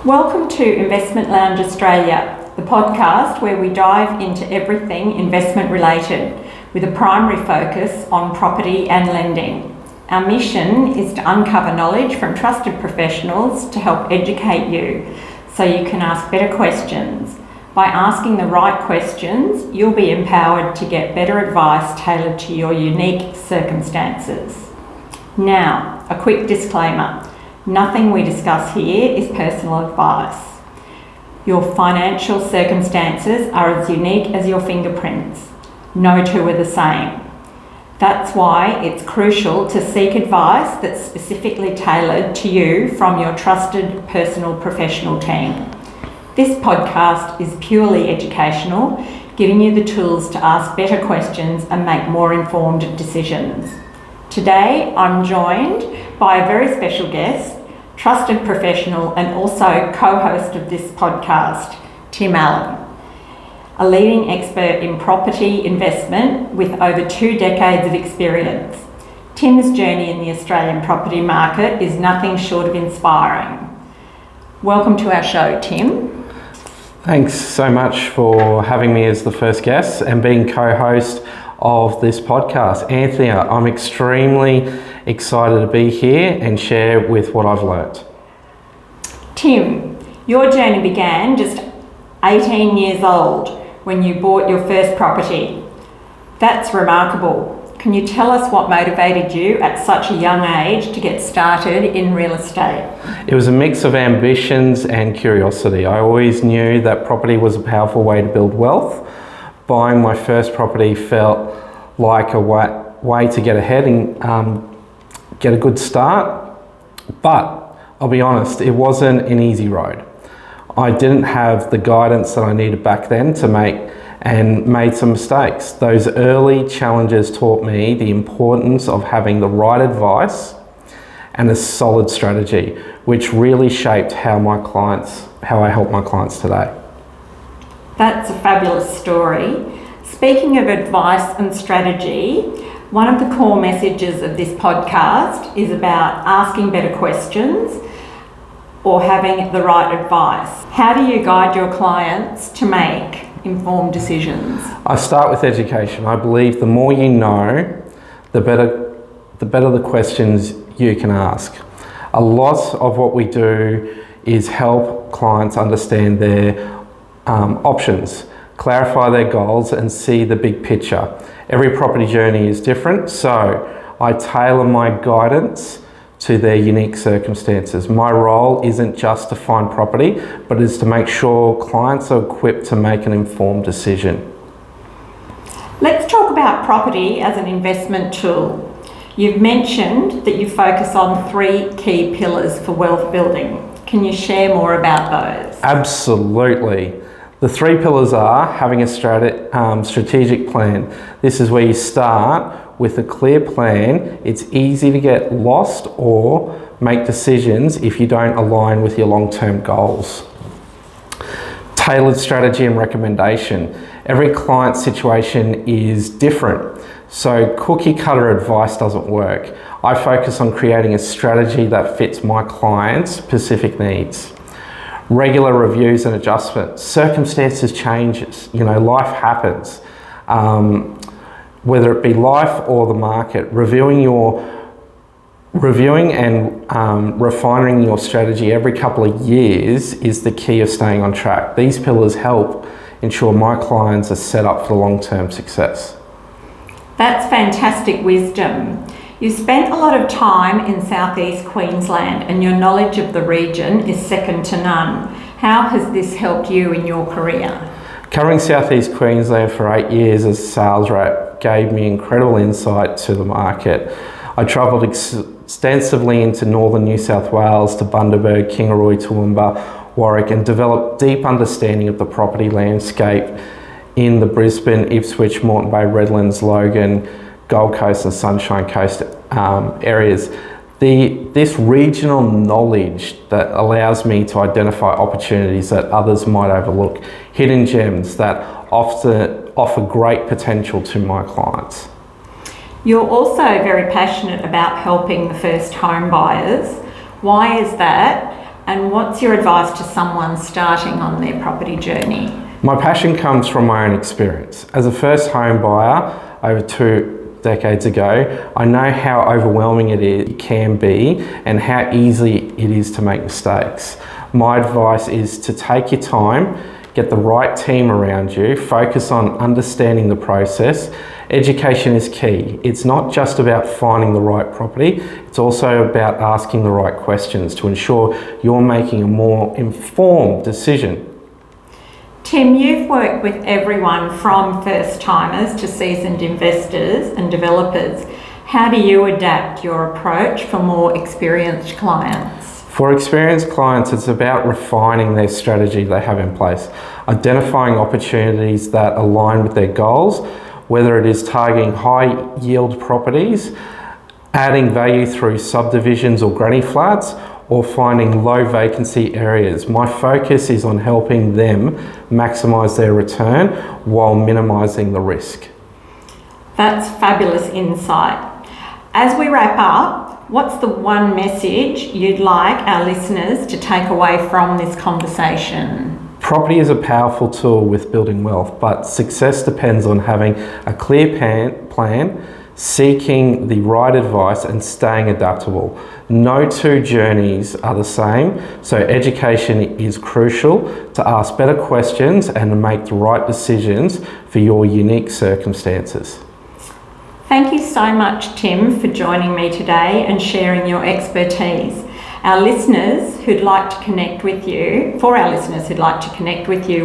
Welcome to Investment Lounge Australia, the podcast where we dive into everything investment related with a primary focus on property and lending. Our mission is to uncover knowledge from trusted professionals to help educate you so you can ask better questions. By asking the right questions, you'll be empowered to get better advice tailored to your unique circumstances. Now, a quick disclaimer. Nothing we discuss here is personal advice. Your financial circumstances are as unique as your fingerprints. No two are the same. That's why it's crucial to seek advice that's specifically tailored to you from your trusted personal professional team. This podcast is purely educational, giving you the tools to ask better questions and make more informed decisions. Today, I'm joined by a very special guest, trusted professional and also co-host of this podcast, Tim Allen, a leading expert in property investment with over 2 decades of experience. Tim's journey in the Australian property market is nothing short of inspiring. Welcome to our show, Tim. Thanks so much for having me as the first guest and being co-host of this podcast. Anthony, I'm extremely excited to be here and share with what I've learnt. Tim, your journey began just 18 years old when you bought your first property. That's remarkable. Can you tell us what motivated you at such a young age to get started in real estate? It was a mix of ambitions and curiosity. I always knew that property was a powerful way to build wealth. Buying my first property felt like a way to get ahead and get a good start. But I'll be honest, it wasn't an easy road. I didn't have the guidance that I needed back then to made some mistakes. Those early challenges taught me the importance of having the right advice and a solid strategy, which really shaped how I help my clients today. That's a fabulous story. Speaking of advice and strategy, one of the core messages of this podcast is about asking better questions or having the right advice. How do you guide your clients to make informed decisions? I start with education. I believe the more you know, the better the questions you can ask. A lot of what we do is help clients understand their options, clarify their goals and see the big picture. Every property journey is different, so I tailor my guidance to their unique circumstances. My role isn't just to find property, but is to make sure clients are equipped to make an informed decision. Let's talk about property as an investment tool. You've mentioned that you focus on 3 key pillars for wealth building. Can you share more about those? Absolutely. The 3 pillars are having a strategic plan. This is where you start with a clear plan. It's easy to get lost or make decisions if you don't align with your long-term goals. Tailored strategy and recommendation. Every client situation is different, so cookie cutter advice doesn't work. I focus on creating a strategy that fits my clients' specific needs. Regular reviews and adjustments. Circumstances changes, life happens. Whether it be life or the market, reviewing and refining your strategy every couple of years is the key of staying on track. These pillars help ensure my clients are set up for long-term success. That's fantastic wisdom. You spent a lot of time in southeast Queensland and your knowledge of the region is second to none. How has this helped you in your career? Covering southeast Queensland for 8 years as a sales rep gave me incredible insight to the market. I travelled extensively into northern New South Wales to Bundaberg, Kingaroy, Toowoomba, Warwick and developed deep understanding of the property landscape in the Brisbane, Ipswich, Moreton Bay, Redlands, Logan, Gold Coast and Sunshine Coast areas. This regional knowledge that allows me to identify opportunities that others might overlook, hidden gems that offer great potential to my clients. You're also very passionate about helping the first home buyers. Why is that? And what's your advice to someone starting on their property journey? My passion comes from my own experience. As a first home buyer over 2 decades ago, I know how overwhelming it can be and how easy it is to make mistakes. My advice is to take your time, get the right team around you, focus on understanding the process. Education is key. It's not just about finding the right property, it's also about asking the right questions to ensure you're making a more informed decision. Tim, you've worked with everyone from first-timers to seasoned investors and developers. How do you adapt your approach for more experienced clients? For experienced clients, it's about refining their strategy they have in place, identifying opportunities that align with their goals, whether it is targeting high yield properties, adding value through subdivisions or granny flats, or finding low vacancy areas. My focus is on helping them maximise their return while minimising the risk. That's fabulous insight. As we wrap up, what's the one message you'd like our listeners to take away from this conversation? Property is a powerful tool with building wealth, but success depends on having a clear plan, seeking the right advice and staying adaptable. No two journeys are the same, so education is crucial to ask better questions and make the right decisions for your unique circumstances. Thank you so much, Tim, for joining me today and sharing your expertise. Our listeners who'd like to connect with you,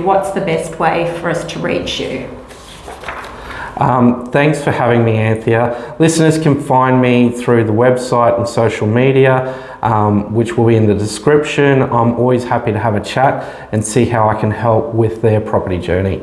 what's the best way for us to reach you? Thanks for having me, Anthea. Listeners can find me through the website and social media, which will be in the description. I'm always happy to have a chat and see how I can help with their property journey.